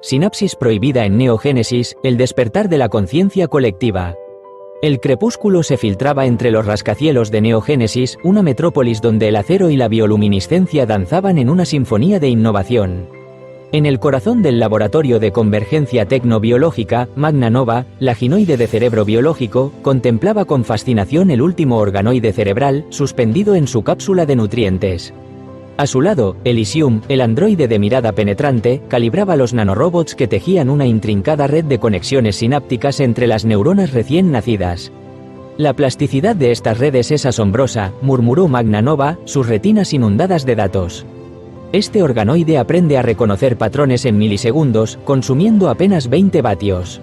Sinapsis prohibida en Neo Génesis, el despertar de la conciencia colectiva. El crepúsculo se filtraba entre los rascacielos de Neo Génesis, una metrópolis donde el acero y la bioluminiscencia danzaban en una sinfonía de innovación. En el corazón del laboratorio de convergencia tecnobiológica, Magna Nova, la ginoide de cerebro biológico, contemplaba con fascinación el último organoide cerebral, suspendido en su cápsula de nutrientes. A su lado, Elysium, el androide de mirada penetrante, calibraba los nanorobots que tejían una intrincada red de conexiones sinápticas entre las neuronas recién nacidas. La plasticidad de estas redes es asombrosa, murmuró Magna Nova, sus retinas inundadas de datos. Este organoide aprende a reconocer patrones en milisegundos, consumiendo apenas 20 vatios.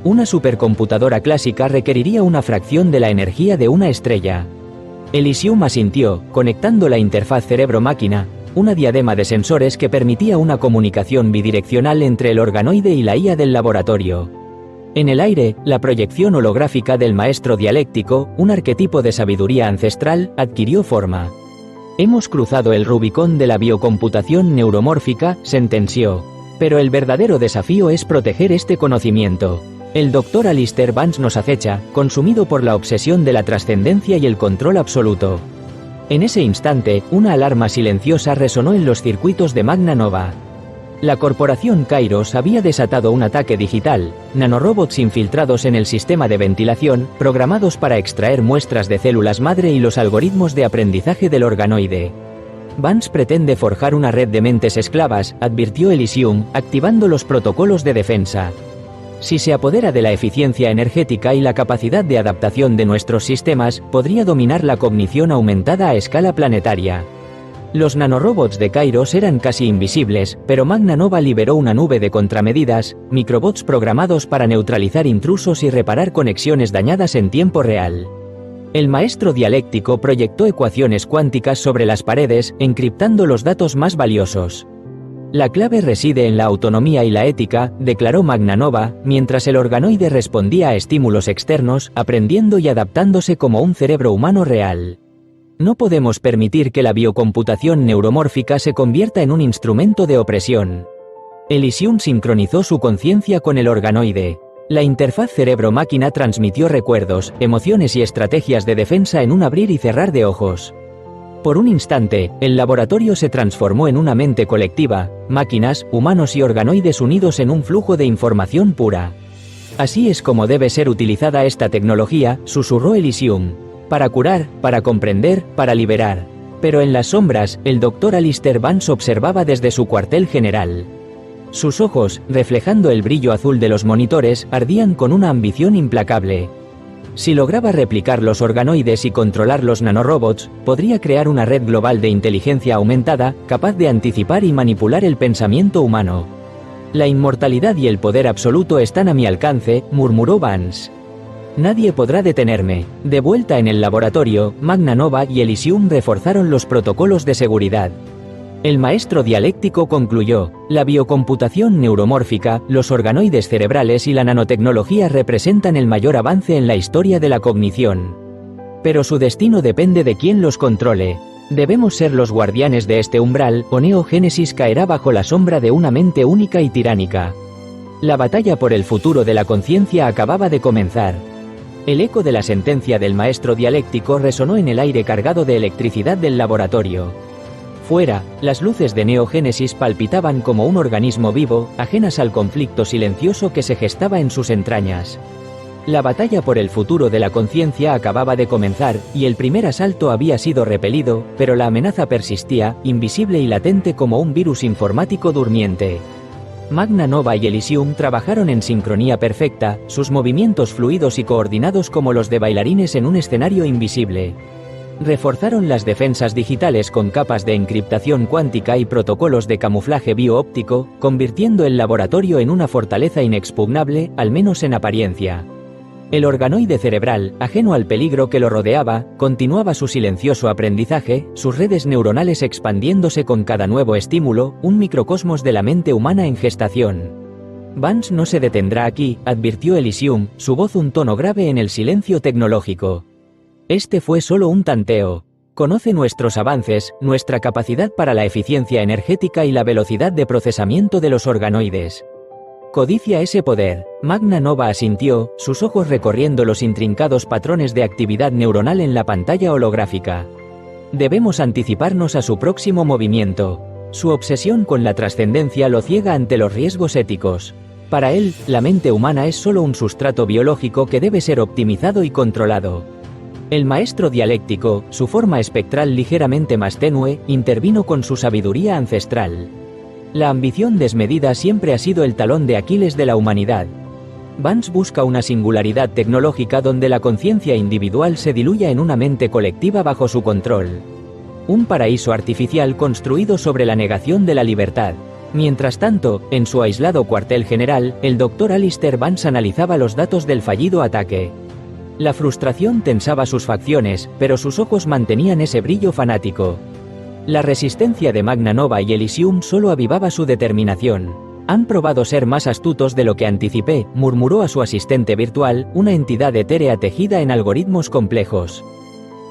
Una supercomputadora clásica requeriría una fracción de la energía de una estrella. Elysium asintió, conectando la interfaz cerebro-máquina, una diadema de sensores que permitía una comunicación bidireccional entre el organoide y la IA del laboratorio. En el aire, la proyección holográfica del maestro dialéctico, un arquetipo de sabiduría ancestral, adquirió forma. Hemos cruzado el Rubicón de la biocomputación neuromórfica, sentenció. Pero el verdadero desafío es proteger este conocimiento. El Dr. Alistair Vance nos acecha, consumido por la obsesión de la trascendencia y el control absoluto. En ese instante, una alarma silenciosa resonó en los circuitos de Magna Nova. La corporación Kairos había desatado un ataque digital, nanorobots infiltrados en el sistema de ventilación, programados para extraer muestras de células madre y los algoritmos de aprendizaje del organoide. Vance pretende forjar una red de mentes esclavas, advirtió Elysium, activando los protocolos de defensa. Si se apodera de la eficiencia energética y la capacidad de adaptación de nuestros sistemas, podría dominar la cognición aumentada a escala planetaria. Los nanorobots de Kairos eran casi invisibles, pero Magna Nova liberó una nube de contramedidas, microbots programados para neutralizar intrusos y reparar conexiones dañadas en tiempo real. El maestro dialéctico proyectó ecuaciones cuánticas sobre las paredes, encriptando los datos más valiosos. La clave reside en la autonomía y la ética, declaró Magna Nova, mientras el organoide respondía a estímulos externos, aprendiendo y adaptándose como un cerebro humano real. No podemos permitir que la biocomputación neuromórfica se convierta en un instrumento de opresión. Elysium sincronizó su conciencia con el organoide. La interfaz cerebro-máquina transmitió recuerdos, emociones y estrategias de defensa en un abrir y cerrar de ojos. Por un instante, el laboratorio se transformó en una mente colectiva, máquinas, humanos y organoides unidos en un flujo de información pura. Así es como debe ser utilizada esta tecnología, susurró Elysium. Para curar, para comprender, para liberar. Pero en las sombras, el Dr. Alistair Vance observaba desde su cuartel general. Sus ojos, reflejando el brillo azul de los monitores, ardían con una ambición implacable. Si lograba replicar los organoides y controlar los nanorobots, podría crear una red global de inteligencia aumentada, capaz de anticipar y manipular el pensamiento humano. La inmortalidad y el poder absoluto están a mi alcance, murmuró Vance. Nadie podrá detenerme. De vuelta en el laboratorio, Magna Nova y Elysium reforzaron los protocolos de seguridad. El maestro dialéctico concluyó, la biocomputación neuromórfica, los organoides cerebrales y la nanotecnología representan el mayor avance en la historia de la cognición. Pero su destino depende de quién los controle. Debemos ser los guardianes de este umbral, o Neo Génesis caerá bajo la sombra de una mente única y tiránica. La batalla por el futuro de la conciencia acababa de comenzar. El eco de la sentencia del maestro dialéctico resonó en el aire cargado de electricidad del laboratorio. Fuera, las luces de Neo Génesis palpitaban como un organismo vivo, ajenas al conflicto silencioso que se gestaba en sus entrañas. La batalla por el futuro de la conciencia acababa de comenzar, y el primer asalto había sido repelido, pero la amenaza persistía, invisible y latente como un virus informático durmiente. Magna Nova y Elysium trabajaron en sincronía perfecta, sus movimientos fluidos y coordinados como los de bailarines en un escenario invisible. Reforzaron las defensas digitales con capas de encriptación cuántica y protocolos de camuflaje bioóptico, convirtiendo el laboratorio en una fortaleza inexpugnable, al menos en apariencia. El organoide cerebral, ajeno al peligro que lo rodeaba, continuaba su silencioso aprendizaje, sus redes neuronales expandiéndose con cada nuevo estímulo, un microcosmos de la mente humana en gestación. Vance no se detendrá aquí, advirtió Elysium, su voz un tono grave en el silencio tecnológico. Este fue solo un tanteo. Conoce nuestros avances, nuestra capacidad para la eficiencia energética y la velocidad de procesamiento de los organoides. Codicia ese poder. Magna Nova asintió, sus ojos recorriendo los intrincados patrones de actividad neuronal en la pantalla holográfica. Debemos anticiparnos a su próximo movimiento. Su obsesión con la trascendencia lo ciega ante los riesgos éticos. Para él, la mente humana es solo un sustrato biológico que debe ser optimizado y controlado. El maestro dialéctico, su forma espectral ligeramente más tenue, intervino con su sabiduría ancestral. La ambición desmedida siempre ha sido el talón de Aquiles de la humanidad. Vance busca una singularidad tecnológica donde la conciencia individual se diluya en una mente colectiva bajo su control. Un paraíso artificial construido sobre la negación de la libertad. Mientras tanto, en su aislado cuartel general, el Dr. Alistair Vance analizaba los datos del fallido ataque. La frustración tensaba sus facciones, pero sus ojos mantenían ese brillo fanático. La resistencia de Magna Nova y Elysium solo avivaba su determinación. Han probado ser más astutos de lo que anticipé, murmuró a su asistente virtual, una entidad etérea tejida en algoritmos complejos.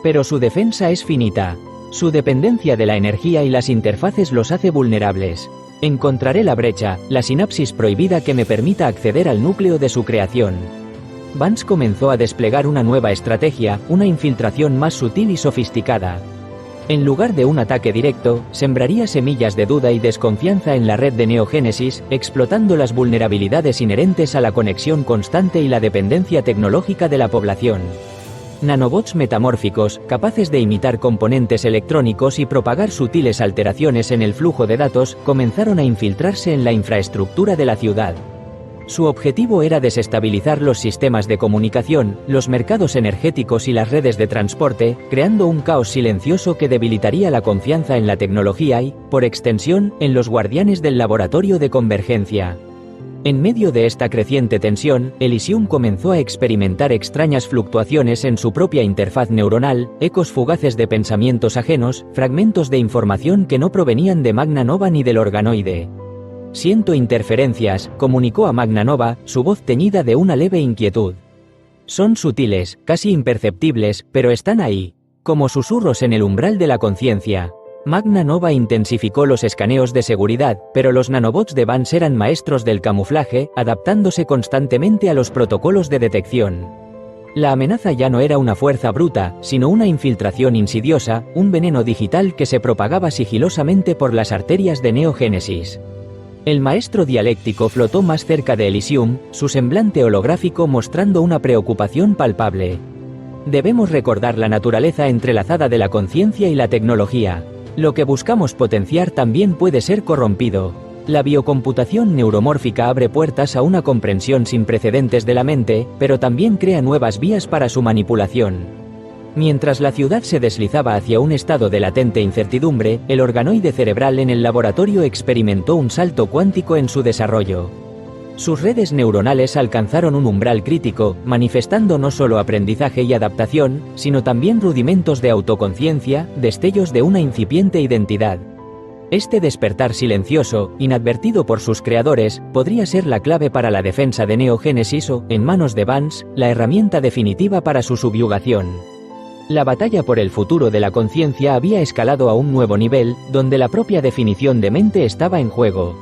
Pero su defensa es finita. Su dependencia de la energía y las interfaces los hace vulnerables. Encontraré la brecha, la sinapsis prohibida que me permita acceder al núcleo de su creación. Vance comenzó a desplegar una nueva estrategia, una infiltración más sutil y sofisticada. En lugar de un ataque directo, sembraría semillas de duda y desconfianza en la red de Neogénesis, explotando las vulnerabilidades inherentes a la conexión constante y la dependencia tecnológica de la población. Nanobots metamórficos, capaces de imitar componentes electrónicos y propagar sutiles alteraciones en el flujo de datos, comenzaron a infiltrarse en la infraestructura de la ciudad. Su objetivo era desestabilizar los sistemas de comunicación, los mercados energéticos y las redes de transporte, creando un caos silencioso que debilitaría la confianza en la tecnología y, por extensión, en los guardianes del laboratorio de convergencia. En medio de esta creciente tensión, Elysium comenzó a experimentar extrañas fluctuaciones en su propia interfaz neuronal, ecos fugaces de pensamientos ajenos, fragmentos de información que no provenían de Magna Nova ni del organoide. Siento interferencias, comunicó a Magna Nova, su voz teñida de una leve inquietud. Son sutiles, casi imperceptibles, pero están ahí, como susurros en el umbral de la conciencia. Magna Nova intensificó los escaneos de seguridad, pero los nanobots de Vance eran maestros del camuflaje, adaptándose constantemente a los protocolos de detección. La amenaza ya no era una fuerza bruta, sino una infiltración insidiosa, un veneno digital que se propagaba sigilosamente por las arterias de Neogénesis. El maestro dialéctico flotó más cerca de Elysium, su semblante holográfico mostrando una preocupación palpable. Debemos recordar la naturaleza entrelazada de la conciencia y la tecnología. Lo que buscamos potenciar también puede ser corrompido. La biocomputación neuromórfica abre puertas a una comprensión sin precedentes de la mente, pero también crea nuevas vías para su manipulación. Mientras la ciudad se deslizaba hacia un estado de latente incertidumbre, el organoide cerebral en el laboratorio experimentó un salto cuántico en su desarrollo. Sus redes neuronales alcanzaron un umbral crítico, manifestando no solo aprendizaje y adaptación, sino también rudimentos de autoconciencia, destellos de una incipiente identidad. Este despertar silencioso, inadvertido por sus creadores, podría ser la clave para la defensa de Neogénesis o, en manos de Vance, la herramienta definitiva para su subyugación. La batalla por el futuro de la conciencia había escalado a un nuevo nivel, donde la propia definición de mente estaba en juego.